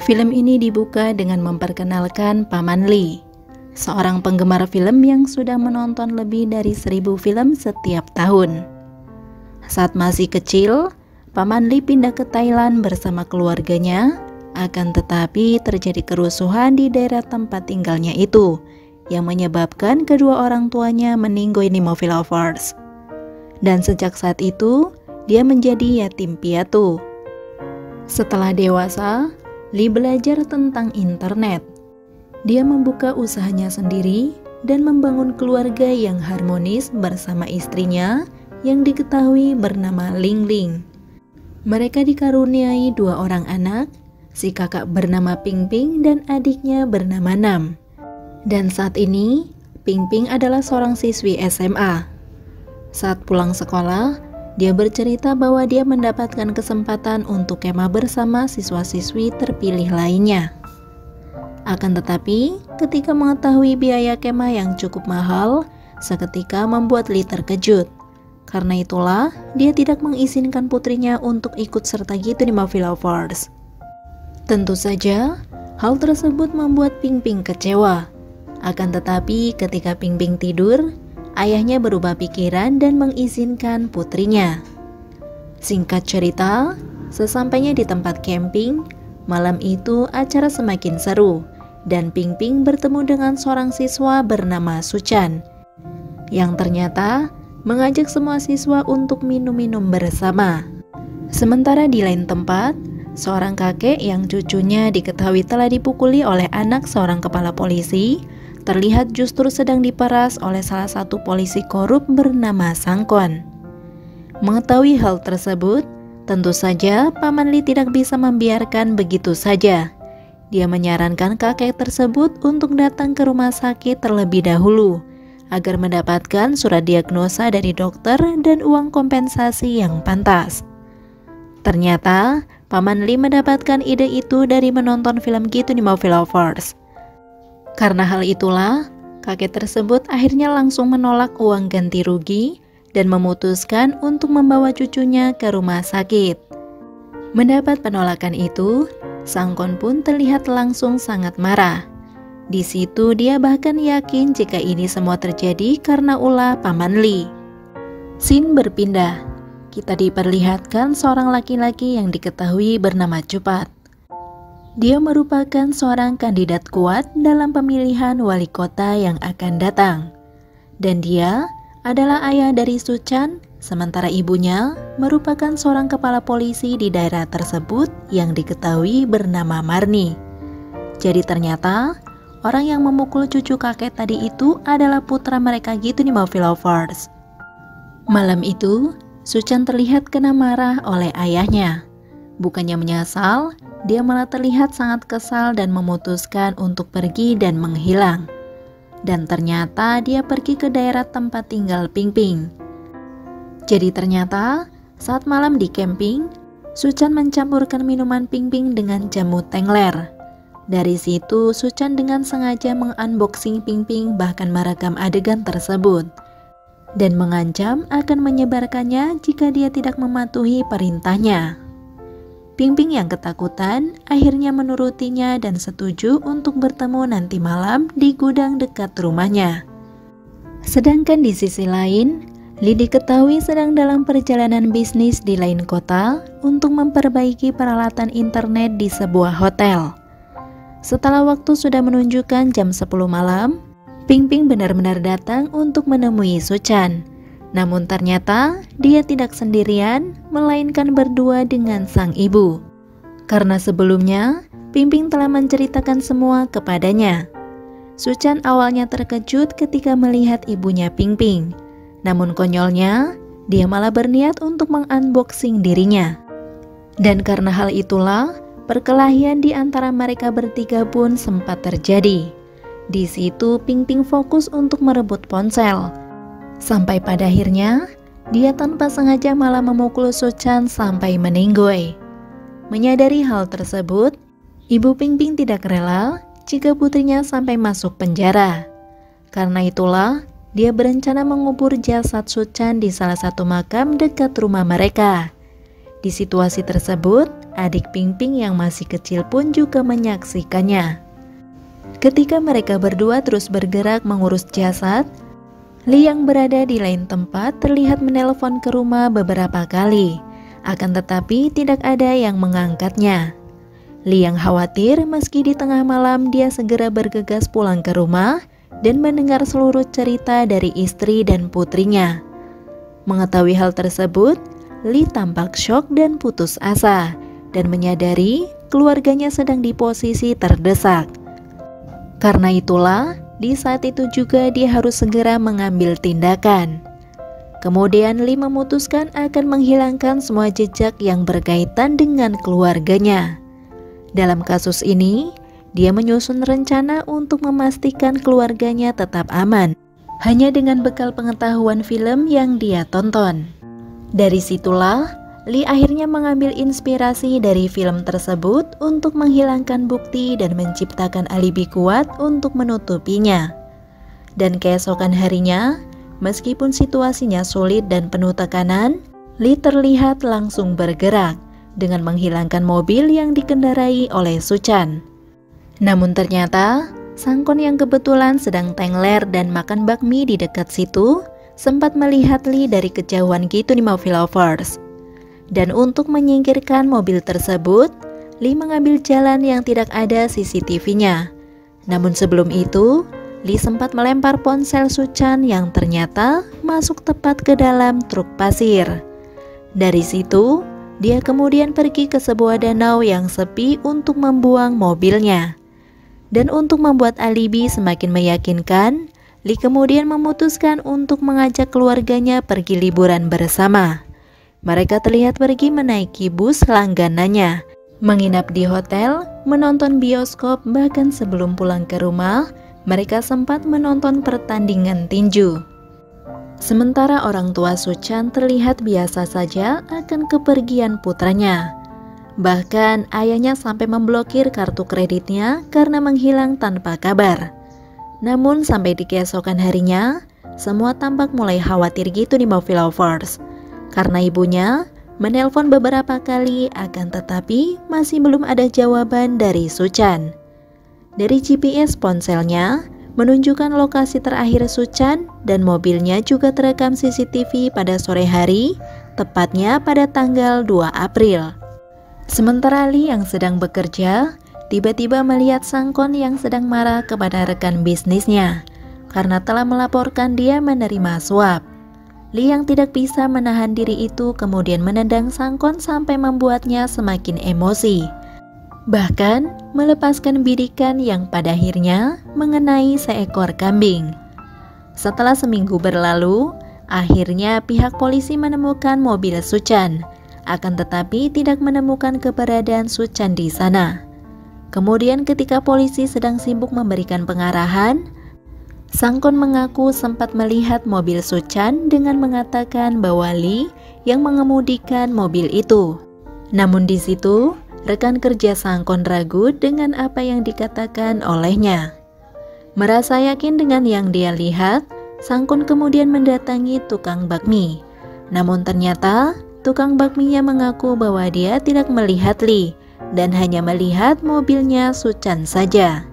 Film ini dibuka dengan memperkenalkan Paman Lee, seorang penggemar film yang sudah menonton lebih dari 1000 film setiap tahun. Saat masih kecil, Paman Lee pindah ke Thailand bersama keluarganya, akan tetapi terjadi kerusuhan di daerah tempat tinggalnya itu, yang menyebabkan kedua orang tuanya meninggoy Nemophilofers. Dan sejak saat itu, dia menjadi yatim piatu. Setelah dewasa, Lee belajar tentang internet. Dia membuka usahanya sendiri dan membangun keluarga yang harmonis bersama istrinya yang diketahui bernama Ling Ling. Mereka dikaruniai 2 orang anak, si kakak bernama Ping Ping dan adiknya bernama Nam. Dan saat ini, Ping Ping adalah seorang siswi SMA. Saat pulang sekolah, dia bercerita bahwa dia mendapatkan kesempatan untuk kemah bersama siswa-siswi terpilih lainnya. Akan tetapi, ketika mengetahui biaya kemah yang cukup mahal, seketika membuat Lee terkejut. Karena itulah, dia tidak mengizinkan putrinya untuk ikut serta gitu di Nemophilofers. Tentu saja, hal tersebut membuat Ping Ping kecewa. Akan tetapi, ketika Ping Ping tidur, ayahnya berubah pikiran dan mengizinkan putrinya. Singkat cerita, sesampainya di tempat camping, malam itu acara semakin seru dan Ping Ping bertemu dengan seorang siswa bernama Suchan yang ternyata mengajak semua siswa untuk minum-minum bersama. Sementara di lain tempat, seorang kakek yang cucunya diketahui telah dipukuli oleh anak seorang kepala polisi terlihat justru sedang diperas oleh salah satu polisi korup bernama Sangkon. Mengetahui hal tersebut, tentu saja Paman Lee tidak bisa membiarkan begitu saja. Dia menyarankan kakek tersebut untuk datang ke rumah sakit terlebih dahulu, agar mendapatkan surat diagnosa dari dokter dan uang kompensasi yang pantas. Ternyata, Paman Lee mendapatkan ide itu dari menonton film gitu di Nemophilofers. Karena hal itulah, kakek tersebut akhirnya langsung menolak uang ganti rugi dan memutuskan untuk membawa cucunya ke rumah sakit. Mendapat penolakan itu, Sangkon pun terlihat langsung sangat marah. Di situ dia bahkan yakin jika ini semua terjadi karena ulah Paman Lee. Scene berpindah. Kita diperlihatkan seorang laki-laki yang diketahui bernama Cupat. Dia merupakan seorang kandidat kuat dalam pemilihan wali kota yang akan datang. Dan dia adalah ayah dari Suchan, sementara ibunya merupakan seorang kepala polisi di daerah tersebut yang diketahui bernama Marni. Jadi ternyata, orang yang memukul cucu kakek tadi itu adalah putra mereka gitu di Nemophilofers. Malam itu, Suchan terlihat kena marah oleh ayahnya. Bukannya menyesal, dia malah terlihat sangat kesal dan memutuskan untuk pergi dan menghilang. Dan ternyata dia pergi ke daerah tempat tinggal Ping Ping. Jadi ternyata saat malam di camping, Suchan mencampurkan minuman Ping Ping dengan jamu tengler. Dari situ Suchan dengan sengaja mengunboxing Ping Ping bahkan merekam adegan tersebut. Dan mengancam akan menyebarkannya jika dia tidak mematuhi perintahnya. Ping Ping yang ketakutan akhirnya menurutinya dan setuju untuk bertemu nanti malam di gudang dekat rumahnya. Sedangkan di sisi lain, Lee diketahui sedang dalam perjalanan bisnis di lain kota untuk memperbaiki peralatan internet di sebuah hotel. Setelah waktu sudah menunjukkan jam 10 malam, Ping Ping benar-benar datang untuk menemui Suchan. Namun ternyata dia tidak sendirian, melainkan berdua dengan sang ibu. Karena sebelumnya, Ping Ping telah menceritakan semua kepadanya. Suchan awalnya terkejut ketika melihat ibunya Ping Ping. Namun konyolnya, dia malah berniat untuk mengunboxing dirinya. Dan karena hal itulah, perkelahian di antara mereka bertiga pun sempat terjadi. Di situ Ping Ping fokus untuk merebut ponsel. Sampai pada akhirnya, dia tanpa sengaja malah memukul Suchan sampai meninggoy. Menyadari hal tersebut, Ibu Ping Ping tidak rela jika putrinya sampai masuk penjara. Karena itulah, dia berencana mengubur jasad Suchan di salah satu makam dekat rumah mereka. Di situasi tersebut, adik Ping Ping yang masih kecil pun juga menyaksikannya. Ketika mereka berdua terus bergerak mengurus jasad, Li yang berada di lain tempat terlihat menelpon ke rumah beberapa kali, akan tetapi tidak ada yang mengangkatnya. Li yang khawatir meski di tengah malam dia segera bergegas pulang ke rumah dan mendengar seluruh cerita dari istri dan putrinya. Mengetahui hal tersebut, Li tampak syok dan putus asa dan menyadari keluarganya sedang di posisi terdesak. Karena itulah, di saat itu juga dia harus segera mengambil tindakan. Kemudian Li memutuskan akan menghilangkan semua jejak yang berkaitan dengan keluarganya. Dalam kasus ini, dia menyusun rencana untuk memastikan keluarganya tetap aman, hanya dengan bekal pengetahuan film yang dia tonton. Dari situlah, Li akhirnya mengambil inspirasi dari film tersebut untuk menghilangkan bukti dan menciptakan alibi kuat untuk menutupinya. Dan keesokan harinya, meskipun situasinya sulit dan penuh tekanan, Li terlihat langsung bergerak dengan menghilangkan mobil yang dikendarai oleh Suchan. Namun ternyata, Sangkon yang kebetulan sedang tengler dan makan bakmi di dekat situ, sempat melihat Li dari kejauhan gitu di Movie Lovers. Dan untuk menyingkirkan mobil tersebut, Li mengambil jalan yang tidak ada CCTV-nya. Namun sebelum itu, Li sempat melempar ponsel Suchan yang ternyata masuk tepat ke dalam truk pasir. Dari situ, dia kemudian pergi ke sebuah danau yang sepi untuk membuang mobilnya. Dan untuk membuat alibi semakin meyakinkan, Li kemudian memutuskan untuk mengajak keluarganya pergi liburan bersama. Mereka terlihat pergi menaiki bus langganannya, menginap di hotel, menonton bioskop, bahkan sebelum pulang ke rumah, mereka sempat menonton pertandingan tinju. Sementara orang tua Suchan terlihat biasa saja akan kepergian putranya. Bahkan ayahnya sampai memblokir kartu kreditnya karena menghilang tanpa kabar. Namun sampai di keesokan harinya, semua tampak mulai khawatir gitu di Movie Lovers. Karena ibunya menelpon beberapa kali, akan tetapi masih belum ada jawaban dari Suchan. Dari GPS ponselnya menunjukkan lokasi terakhir Suchan dan mobilnya juga terekam CCTV pada sore hari, tepatnya pada tanggal 2 April. Sementara Li yang sedang bekerja, tiba-tiba melihat Sangkon yang sedang marah kepada rekan bisnisnya karena telah melaporkan dia menerima suap. Li yang tidak bisa menahan diri itu kemudian menendang Sangkon sampai membuatnya semakin emosi. Bahkan melepaskan bidikan yang pada akhirnya mengenai seekor kambing. Setelah seminggu berlalu, akhirnya pihak polisi menemukan mobil Suchan, akan tetapi tidak menemukan keberadaan Suchan di sana. Kemudian ketika polisi sedang sibuk memberikan pengarahan, Sangkon mengaku sempat melihat mobil Suchan dengan mengatakan bahwa Li yang mengemudikan mobil itu. Namun di situ, rekan kerja Sangkon ragu dengan apa yang dikatakan olehnya. Merasa yakin dengan yang dia lihat, Sangkon kemudian mendatangi tukang bakmi. Namun ternyata, tukang bakminya mengaku bahwa dia tidak melihat Li dan hanya melihat mobilnya Suchan saja.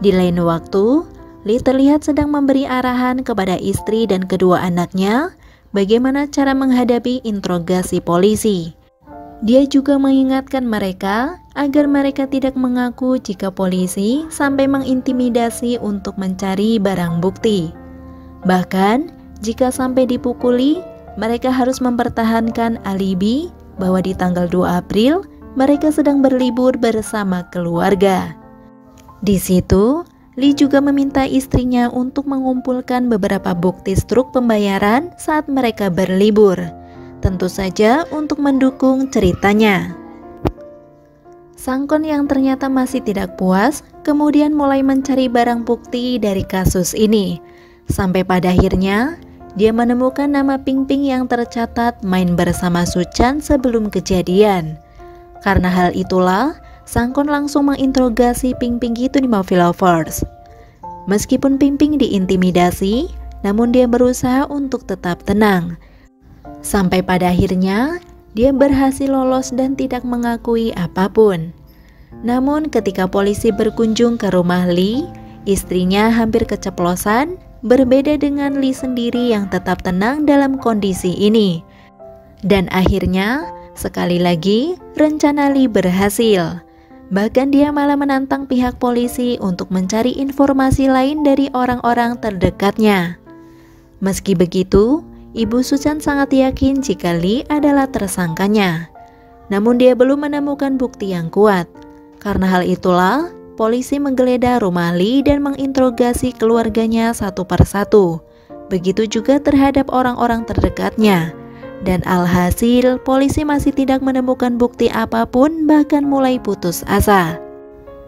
Di lain waktu, Li terlihat sedang memberi arahan kepada istri dan kedua anaknya bagaimana cara menghadapi interogasi polisi. Dia juga mengingatkan mereka agar mereka tidak mengaku jika polisi sampai mengintimidasi untuk mencari barang bukti. Bahkan, jika sampai dipukuli, mereka harus mempertahankan alibi bahwa di tanggal 2 April mereka sedang berlibur bersama keluarga. Di situ, Li juga meminta istrinya untuk mengumpulkan beberapa bukti struk pembayaran saat mereka berlibur, tentu saja untuk mendukung ceritanya. Sangkon yang ternyata masih tidak puas, kemudian mulai mencari barang bukti dari kasus ini, sampai pada akhirnya dia menemukan nama Ping Ping yang tercatat main bersama Suchan sebelum kejadian. Karena hal itulah, Sangkon langsung menginterogasi Ping Ping itu di Movie Lovers. Meskipun Ping Ping diintimidasi, namun dia berusaha untuk tetap tenang. Sampai pada akhirnya, Dia berhasil lolos dan tidak mengakui apapun. Namun ketika polisi berkunjung ke rumah Lee, istrinya hampir keceplosan, berbeda dengan Lee sendiri yang tetap tenang dalam kondisi ini. Dan akhirnya, sekali lagi, rencana Lee berhasil. Bahkan dia malah menantang pihak polisi untuk mencari informasi lain dari orang-orang terdekatnya. Meski begitu, Ibu Suchan sangat yakin jika Lee adalah tersangkanya. Namun dia belum menemukan bukti yang kuat. Karena hal itulah, polisi menggeledah rumah Lee dan menginterogasi keluarganya satu persatu. Begitu juga terhadap orang-orang terdekatnya. Dan alhasil, polisi masih tidak menemukan bukti apapun, bahkan mulai putus asa.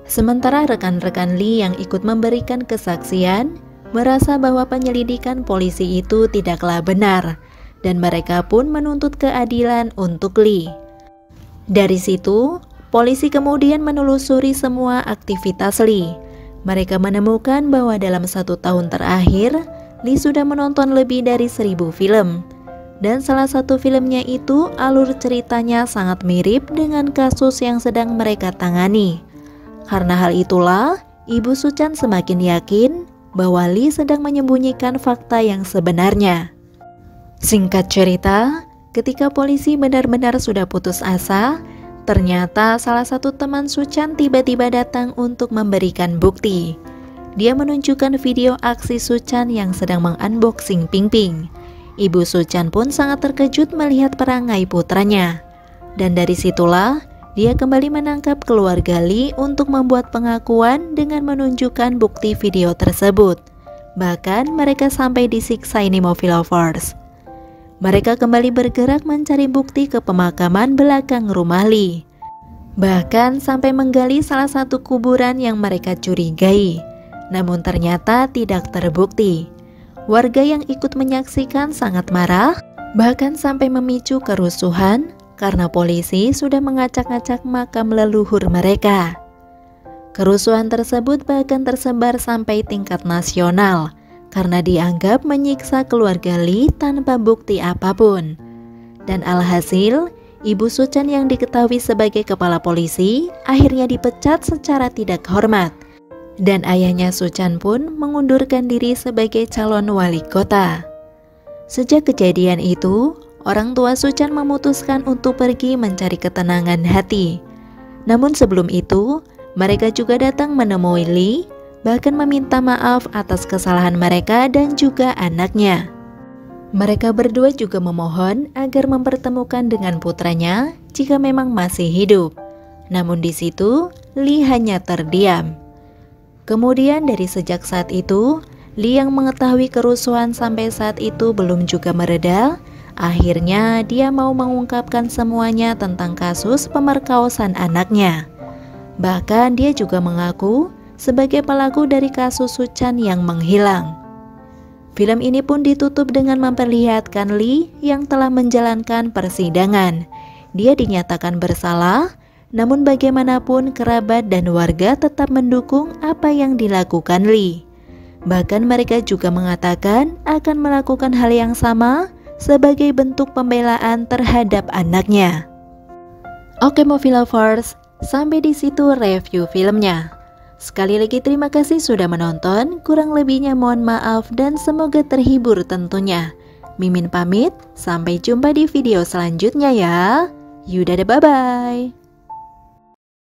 Sementara rekan-rekan Lee yang ikut memberikan kesaksian merasa bahwa penyelidikan polisi itu tidaklah benar, dan mereka pun menuntut keadilan untuk Lee. Dari situ, polisi kemudian menelusuri semua aktivitas Lee. Mereka menemukan bahwa dalam 1 tahun terakhir, Lee sudah menonton lebih dari 1000 film. Dan salah satu filmnya itu alur ceritanya sangat mirip dengan kasus yang sedang mereka tangani. Karena hal itulah, Ibu Suchan semakin yakin bahwa Lee sedang menyembunyikan fakta yang sebenarnya. Singkat cerita, ketika polisi benar-benar sudah putus asa, ternyata salah satu teman Suchan tiba-tiba datang untuk memberikan bukti. Dia menunjukkan video aksi Suchan yang sedang mengunboxing Ping-Ping. Ibu Suchan pun sangat terkejut melihat perangai putranya. Dan dari situlah, dia kembali menangkap keluarga Lee untuk membuat pengakuan dengan menunjukkan bukti video tersebut. Bahkan mereka sampai disiksa Nemophilophosaurus. Mereka kembali bergerak mencari bukti ke pemakaman belakang rumah Lee. Bahkan sampai menggali salah satu kuburan yang mereka curigai. Namun ternyata tidak terbukti. Warga yang ikut menyaksikan sangat marah, bahkan sampai memicu kerusuhan karena polisi sudah mengacak-acak makam leluhur mereka. Kerusuhan tersebut bahkan tersebar sampai tingkat nasional karena dianggap menyiksa keluarga Lee tanpa bukti apapun. Dan alhasil, Ibu Suchan yang diketahui sebagai kepala polisi akhirnya dipecat secara tidak hormat. Dan ayahnya Suchan pun mengundurkan diri sebagai calon wali kota. Sejak kejadian itu, orang tua Suchan memutuskan untuk pergi mencari ketenangan hati. Namun sebelum itu, mereka juga datang menemui Lee, bahkan meminta maaf atas kesalahan mereka dan juga anaknya. Mereka berdua juga memohon agar mempertemukan dengan putranya jika memang masih hidup. Namun di situ, Lee hanya terdiam. Kemudian dari sejak saat itu, Lee yang mengetahui kerusuhan sampai saat itu belum juga mereda, akhirnya dia mau mengungkapkan semuanya tentang kasus pemerkosaan anaknya. Bahkan dia juga mengaku sebagai pelaku dari kasus Suchan yang menghilang. Film ini pun ditutup dengan memperlihatkan Lee yang telah menjalankan persidangan. Dia dinyatakan bersalah. Namun bagaimanapun kerabat dan warga tetap mendukung apa yang dilakukan Lee. Bahkan mereka juga mengatakan akan melakukan hal yang sama sebagai bentuk pembelaan terhadap anaknya. Oke Movie Lovers, sampai di situ review filmnya. Sekali lagi terima kasih sudah menonton, kurang lebihnya mohon maaf dan semoga terhibur tentunya. Mimin pamit, sampai jumpa di video selanjutnya ya. Yudah, bye-bye.